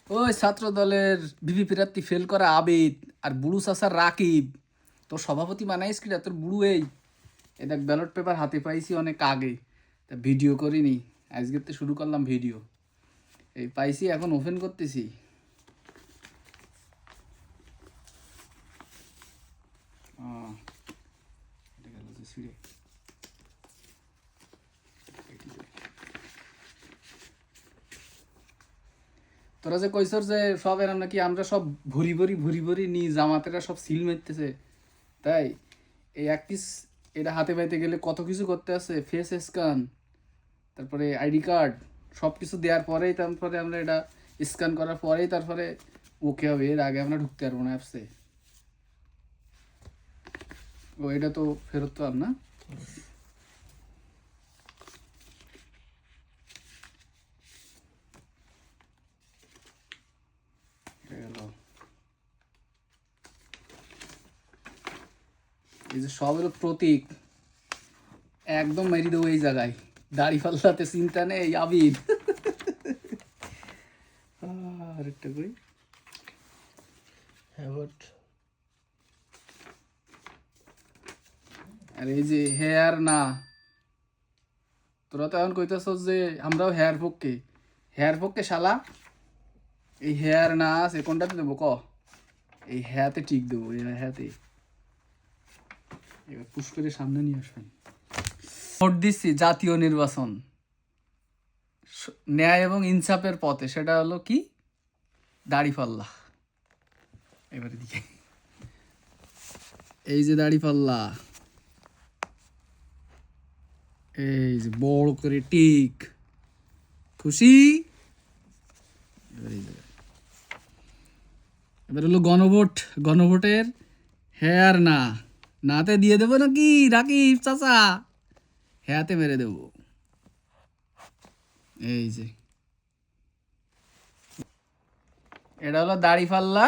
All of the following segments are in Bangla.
ওই ছাত্র দলের বিপি প্রার্থী ফেল করা আবিদ আর বুড়ু চাচার রাকিব, তোর সভাপতি বানাইস কিনা? তোর বুড়ু এই দেখ ব্যালট পেপার হাতে পাইছি অনেক আগে, তা ভিডিও করিনি, আজকের তো শুরু করলাম ভিডিও। এই পাইছি, এখন ওপেন করতেছি। এটা গেল যে ছিঁড়ে। তোরা যে কইছর যে সব এরম নাকি আমরা সব ভরি ভরি নি জামাতেরা সব সিল মারতেছে, তাই এই এক পিস এটা হাতে পাইতে গেলে কত কিছু করতে আছে, ফেস স্ক্যান, তারপরে আইডি কার্ড, সব কিছু দেওয়ার পরেই তারপরে আমরা এটা স্ক্যান করার পরেই তারপরে ওকে হবে, এর আগে আমরা ঢুকতে পারবো না অ্যাপসে। ও এটা তো ফেরত তো আর না। এই যে সব হলো প্রতীক, একদম মেরি দেবো এই জায়গায়, দাড়ি পাল্লাতে চিন্তা নেই আবিদ। আরেকটা কই, আর এই যে হেয়ার না, তোরা তো এখন কইতেছ যে আমরাও হেয়ার পক্ষে, হেয়ার পক্ষে শালা, এই হেয়ার না আছে কোনটাতে দেবো ক? এই হ্যাতে ঠিক দেবো, এই হ্যাতে। এবার পুশ করে সামনে নিয়ে আসবেন। ভোট দিচ্ছি জাতীয় নির্বাচন, ন্যায় এবং ইনসাফের পথে, সেটা হলো কি? দাড়িপাল্লা। এবারে দিকে এই যে দাড়িপাল্লা, এই যে বড় করে টিক, খুশি? এবার হলো গণভোট, গণভোটের হেয়ার না, নাতে দিয়ে দেবো নাকি রাকিব চাচা? হ্যাঁতে মেরে দেবো। এই যে এটা হলো দাড়িপাল্লা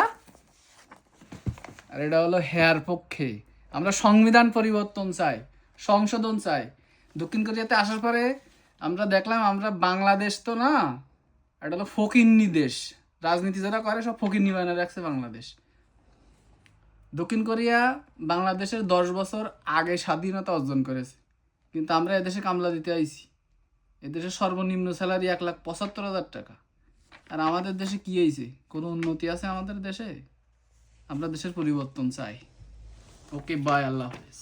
আর এটা হলো হেয়ার পক্ষে। আমরা সংবিধান পরিবর্তন চাই, সংশোধন চাই। দক্ষিণ কোরিয়াতে আসার পরে আমরা দেখলাম আমরা বাংলাদেশ তো না, এটা হলো ফকিন্নি দেশ, রাজনীতি যারা করে সব ফকিন্নি বানিয়ে রাখছে বাংলাদেশ। দক্ষিণ কোরিয়া বাংলাদেশের 10 বছর আগে স্বাধীনতা অর্জন করেছে, কিন্তু আমরা এদেশে কামলা দিতে আইছি। এদেশের সর্বনিম্ন স্যালারি 1,75,000 টাকা। আর আমাদের দেশে কি হয়েছে? কোনো উন্নতি আছে আমাদের দেশে? আমরা দেশের পরিবর্তন চাই। ওকে বাই, আল্লাহ হাফেজ।